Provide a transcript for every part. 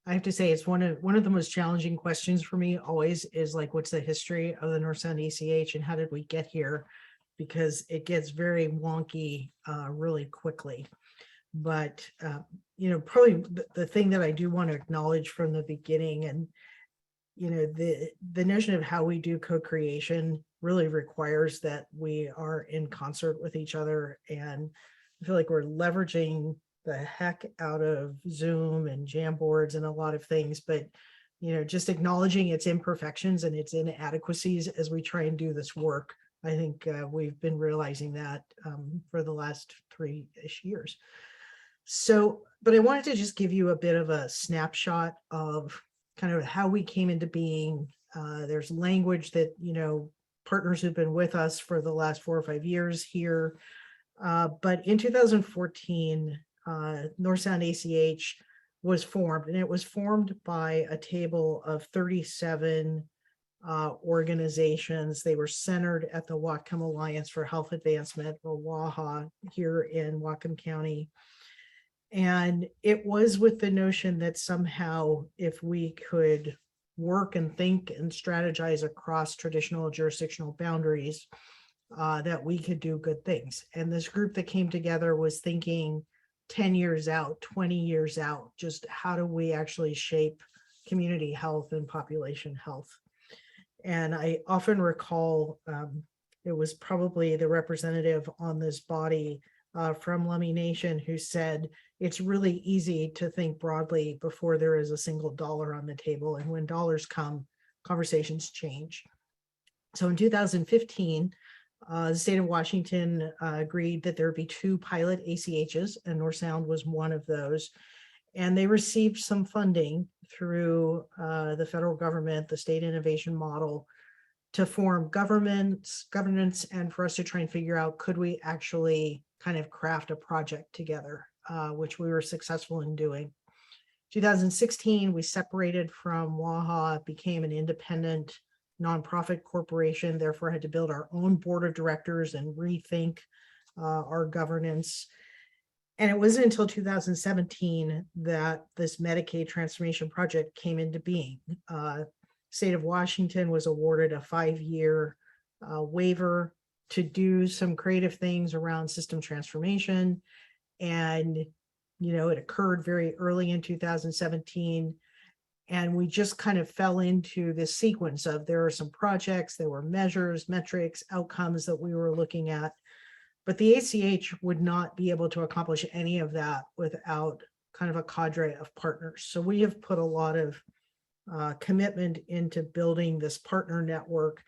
I have to say it's one of the most challenging questions for me always is like, what's the history of the North Sound ACH and how did we get here? Because it gets very wonky really quickly. But probably the thing that I do want to acknowledge from the beginning, and the notion of how we do co-creation really requires that we are in concert with each other, and I feel like we're leveraging the heck out of Zoom and Jamboards and a lot of things, but just acknowledging its imperfections and its inadequacies as we try and do this work. I think we've been realizing that for the last 3-ish years. So, but I wanted to just give you a bit of a snapshot of kind of how we came into being. There's language that, partners who've been with us for the last 4 or 5 years here. But in 2014, North Sound ACH was formed, and it was formed by a table of 37 organizations. They were centered at the Whatcom Alliance for Health Advancement, or WAHA, here in Whatcom County. And it was with the notion that somehow if we could work and think and strategize across traditional jurisdictional boundaries, that we could do good things. And this group that came together was thinking 10 years out, 20 years out, just how do we actually shape community health and population health? And I often recall it was probably the representative on this body from Lummi Nation who said, it's really easy to think broadly before there is a single dollar on the table. And when dollars come, conversations change. So in 2015, the state of Washington agreed that there would be 2 pilot ACHs, and North Sound was one of those. And they received some funding through the federal government, the state innovation model, to form governance, and for us to try and figure out, could we actually kind of craft a project together, which we were successful in doing. 2016, we separated from WAHA, became an independent nonprofit corporation, therefore had to build our own board of directors and rethink our governance. And it wasn't until 2017 that this Medicaid transformation project came into being. State of Washington was awarded a 5-year waiver to do some creative things around system transformation. And, it occurred very early in 2017. And we just kind of fell into this sequence of, there are some projects, there were measures, metrics, outcomes that we were looking at. But the ACH would not be able to accomplish any of that without kind of a cadre of partners. So we have put a lot of commitment into building this partner network.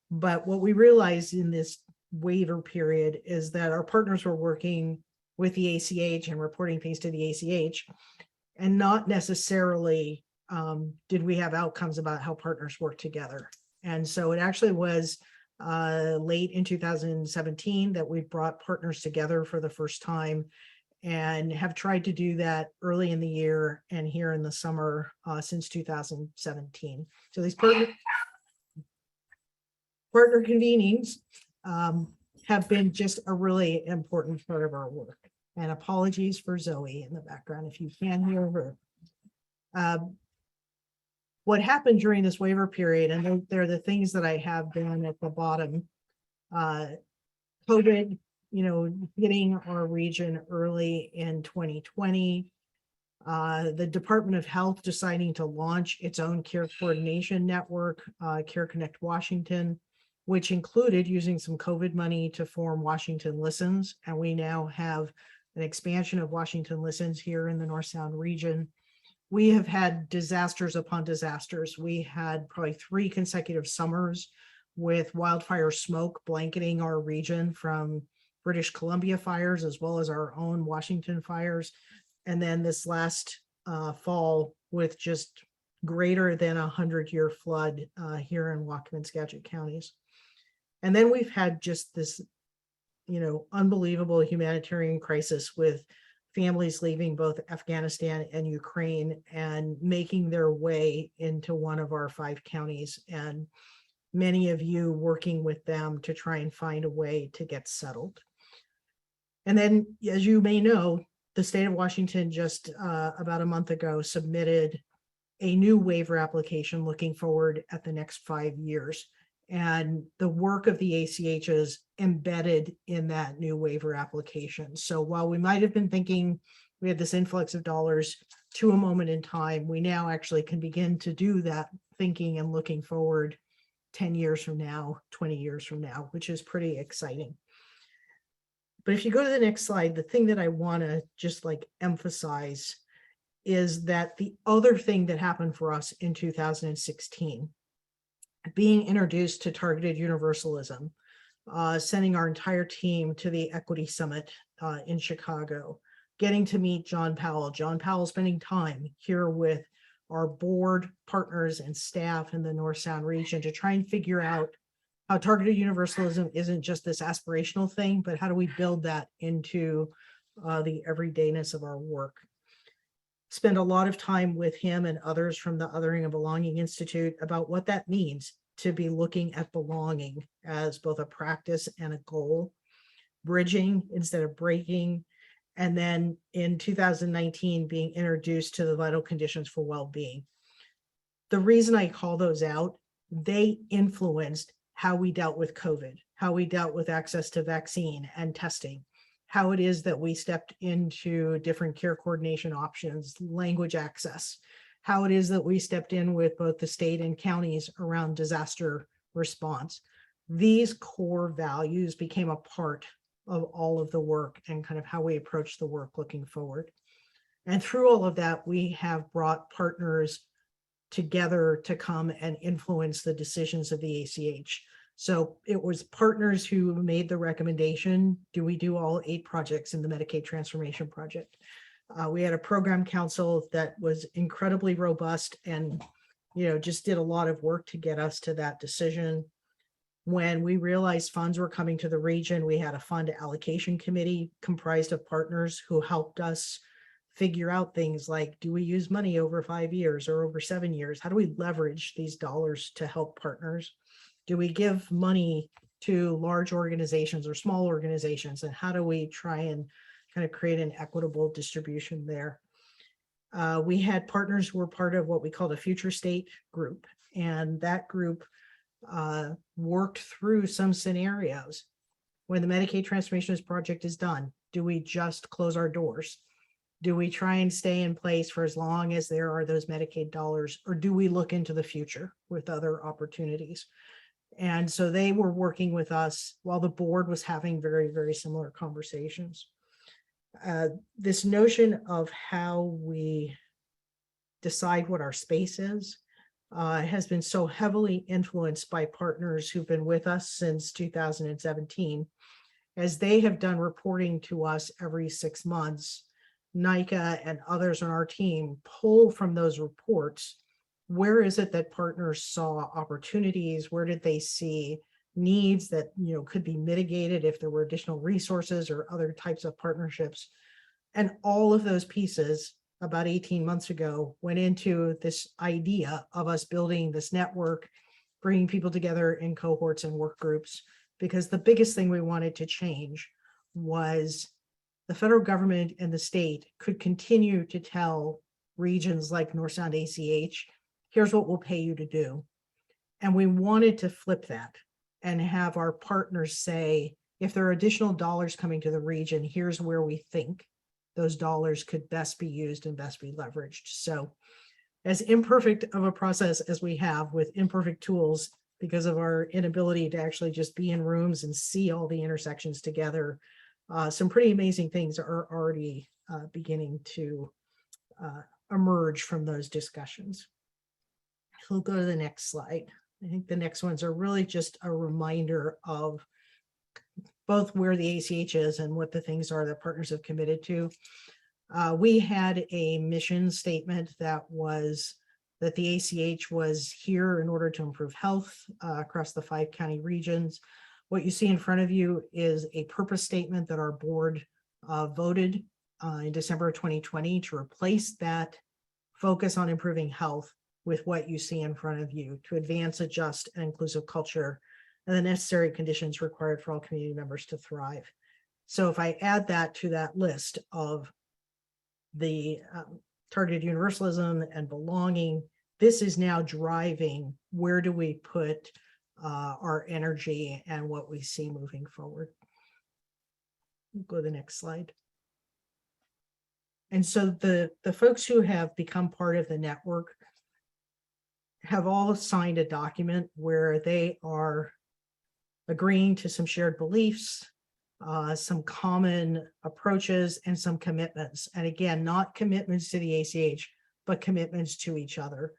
But what we realized in this waiver period is that our partners were working with the ACH and reporting things to the ACH, and not necessarily did we have outcomes about how partners work together. And so it actually was late in 2017 that we brought partners together for the first time, and have tried to do that early in the year and here in the summer since 2017. So these partner convenings have been just a really important part of our work. And apologies for Zoe in the background if you can hear her. What happened during this waiver period, and they're the things that I have down at the bottom. COVID, hitting our region early in 2020. The Department of Health deciding to launch its own care coordination network, Care Connect Washington, which included using some COVID money to form Washington Listens. And we now have an expansion of Washington Listens here in the North Sound region. We have had disasters upon disasters. We had probably 3 consecutive summers with wildfire smoke blanketing our region from British Columbia fires, as well as our own Washington fires. And then this last fall with just greater than 100-year flood here in Whatcom and Skagit counties. And then we've had just this, unbelievable humanitarian crisis with families leaving both Afghanistan and Ukraine and making their way into one of our 5 counties, and many of you working with them to try and find a way to get settled. And then, as you may know, the state of Washington just about a month ago submitted a new waiver application looking forward at the next 5 years. And the work of the ACH is embedded in that new waiver application. So while we might have been thinking we had this influx of dollars to a moment in time, we now actually can begin to do that thinking and looking forward 10 years from now, 20 years from now, which is pretty exciting. But if you go to the next slide, the thing that I want to just like emphasize is that the other thing that happened for us in 2016, being introduced to targeted universalism, sending our entire team to the Equity Summit in Chicago, getting to meet John Powell spending time here with our board partners and staff in the North Sound region to try and figure out how targeted universalism isn't just this aspirational thing, but how do we build that into the everydayness of our work. Spend a lot of time with him and others from the Othering and Belonging Institute about what that means to be looking at belonging as both a practice and a goal, bridging instead of breaking, and then in 2019 being introduced to the vital conditions for well-being. The reason I call those out, they influenced how we dealt with COVID, how we dealt with access to vaccine and testing, how it is that we stepped into different care coordination options, language access, how it is that we stepped in with both the state and counties around disaster response. These core values became a part of all of the work and kind of how we approach the work looking forward. And through all of that, we have brought partners together to come and influence the decisions of the ACH. So it was partners who made the recommendation, do we do all 8 projects in the Medicaid Transformation Project? We had a program council that was incredibly robust and, just did a lot of work to get us to that decision. When we realized funds were coming to the region, we had a fund allocation committee comprised of partners who helped us figure out things like, do we use money over 5 years or over 7 years? How do we leverage these dollars to help partners? Do we give money to large organizations or small organizations? And how do we try and kind of create an equitable distribution there? We had partners who were part of what we called a future state group. And that group worked through some scenarios. When the Medicaid Transformations Project is done, do we just close our doors? Do we try and stay in place for as long as there are those Medicaid dollars, or do we look into the future with other opportunities? And so they were working with us while the board was having very, very similar conversations. This notion of how we decide what our space is has been so heavily influenced by partners who've been with us since 2017. As they have done reporting to us every 6 months, NICA and others on our team pull from those reports, where is it that partners saw opportunities? Where did they see needs that could be mitigated if there were additional resources or other types of partnerships? And all of those pieces about 18 months ago went into this idea of us building this network, bringing people together in cohorts and work groups, because the biggest thing we wanted to change was the federal government and the state could continue to tell regions like North Sound ACH, here's what we'll pay you to do. And we wanted to flip that and have our partners say, if there are additional dollars coming to the region, here's where we think those dollars could best be used and best be leveraged. So as imperfect of a process as we have with imperfect tools, because of our inability to actually just be in rooms and see all the intersections together, some pretty amazing things are already beginning to emerge from those discussions. We'll go to the next slide. I think the next ones are really just a reminder of both where the ACH is and what the things are that partners have committed to. We had a mission statement that the ACH was here in order to improve health across the 5 county regions. What you see in front of you is a purpose statement that our board voted in December of 2020 to replace that focus on improving health with what you see in front of you to advance a just and inclusive culture and the necessary conditions required for all community members to thrive. So if I add that to that list of the targeted universalism and belonging, this is now driving where do we put our energy and what we see moving forward. Go to the next slide. And so the folks who have become part of the network have all signed a document where they are agreeing to some shared beliefs, some common approaches, and some commitments. And again, not commitments to the ACH, but commitments to each other.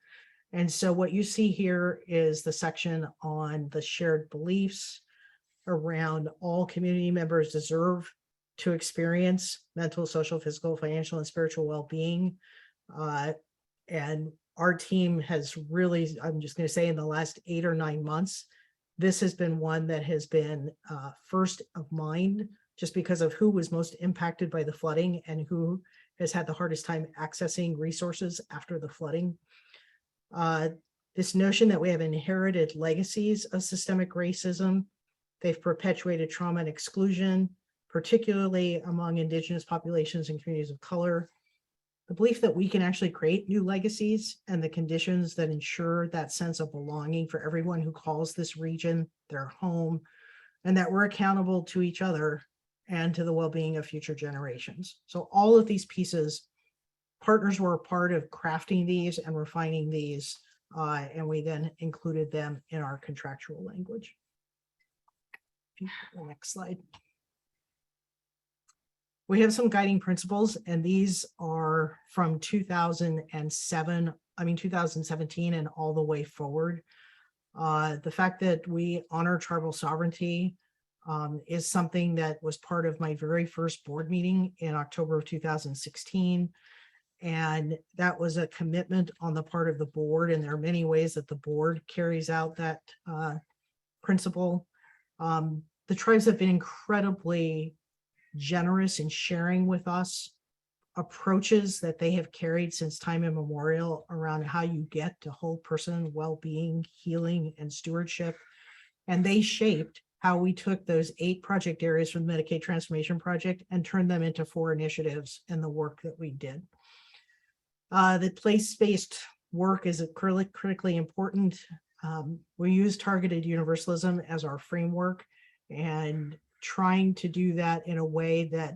And so what you see here is the section on the shared beliefs around all community members deserve to experience mental, social, physical, financial, and spiritual well-being. And our team has really, I'm just going to say in the last 8 or 9 months, this has been one that has been first of mind, just because of who was most impacted by the flooding and who has had the hardest time accessing resources after the flooding. This notion that we have inherited legacies of systemic racism, they've perpetuated trauma and exclusion, particularly among Indigenous populations and communities of color. The belief that we can actually create new legacies and the conditions that ensure that sense of belonging for everyone who calls this region their home, and that we're accountable to each other and to the well-being of future generations. So all of these pieces, partners were a part of crafting these and refining these, and we then included them in our contractual language. The next slide. We have some guiding principles, and these are from 2017 and all the way forward. The fact that we honor tribal sovereignty is something that was part of my very first board meeting in October of 2016. And that was a commitment on the part of the board. And there are many ways that the board carries out that principle. The tribes have been incredibly generous in sharing with us approaches that they have carried since time immemorial around how you get to whole person well-being, healing, and stewardship. And they shaped how we took those 8 project areas from the Medicaid Transformation Project and turned them into 4 initiatives in the work that we did. The place-based work is critically important. We use targeted universalism as our framework, and trying to do that in a way that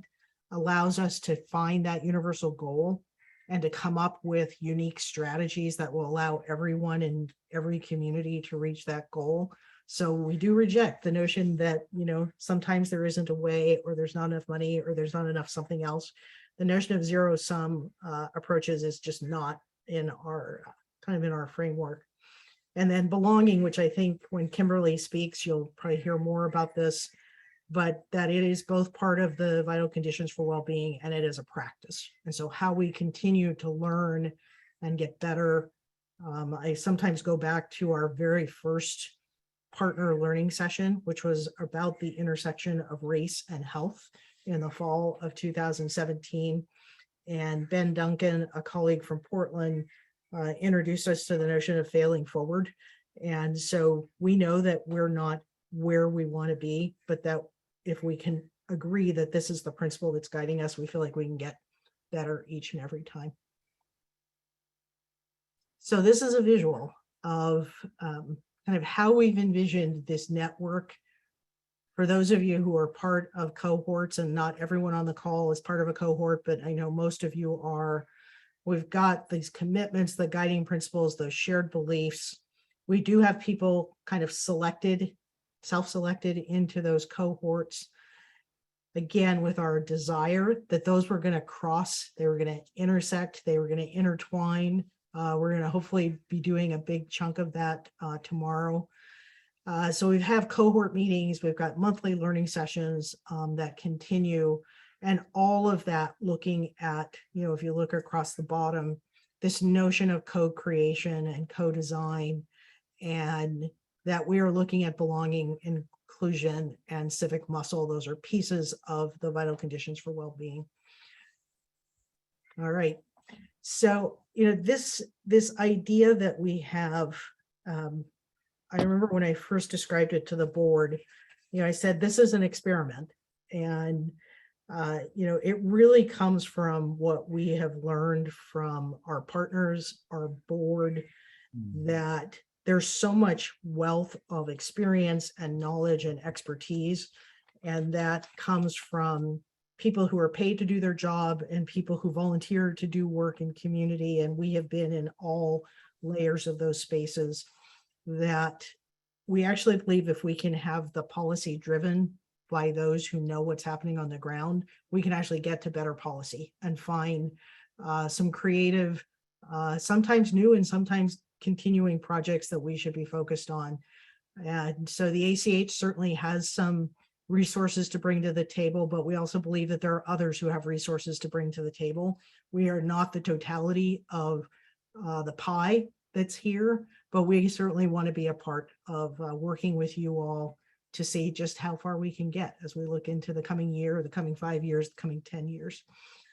allows us to find that universal goal and to come up with unique strategies that will allow everyone in every community to reach that goal. So we do reject the notion that, you know, sometimes there isn't a way, or there's not enough money, or there's not enough something else. The notion of zero-sum approaches is just not in our in our framework. And then belonging, which I think when Kimberly speaks, you'll probably hear more about this, but that it is both part of the vital conditions for well-being and it is a practice. And so how we continue to learn and get better. I sometimes go back to our very first partner learning session, which was about the intersection of race and health in the fall of 2017. And Ben Duncan, a colleague from Portland, introduced us to the notion of failing forward. And so we know that we're not where we want to be, but that if we can agree that this is the principle that's guiding us, we feel like we can get better each and every time. So this is a visual of kind of how we've envisioned this network. For those of you who are part of cohorts, and not everyone on the call is part of a cohort, but I know most of you are, we've got these commitments, the guiding principles, those shared beliefs. We do have people kind of selected, self-selected into those cohorts. Again, with our desire that those were going to cross, they were going to intersect, they were going to intertwine. We're going to hopefully be doing a big chunk of that tomorrow. So we have cohort meetings, we've got monthly learning sessions that continue, and all of that looking at, you know, if you look across the bottom, this notion of co-creation and co-design, and that we are looking at belonging, inclusion, and civic muscle. Those are pieces of the vital conditions for well-being. All right. So, you know, this idea that we have, I remember when I first described it to the board, you know, I said, this is an experiment. And It really comes from what we have learned from our partners, our board, that there's so much wealth of experience and knowledge and expertise. And that comes from people who are paid to do their job and people who volunteer to do work in community. And we have been in all layers of those spaces, that we actually believe if we can have the policy driven by those who know what's happening on the ground, we can actually get to better policy and find some creative, sometimes new and sometimes continuing projects that we should be focused on. And so the ACH certainly has some resources to bring to the table, but we also believe that there are others who have resources to bring to the table. We are not the totality of the pie that's here, but we certainly want to be a part of working with you all to see just how far we can get as we look into the coming year, the coming 5 years, the coming 10 years.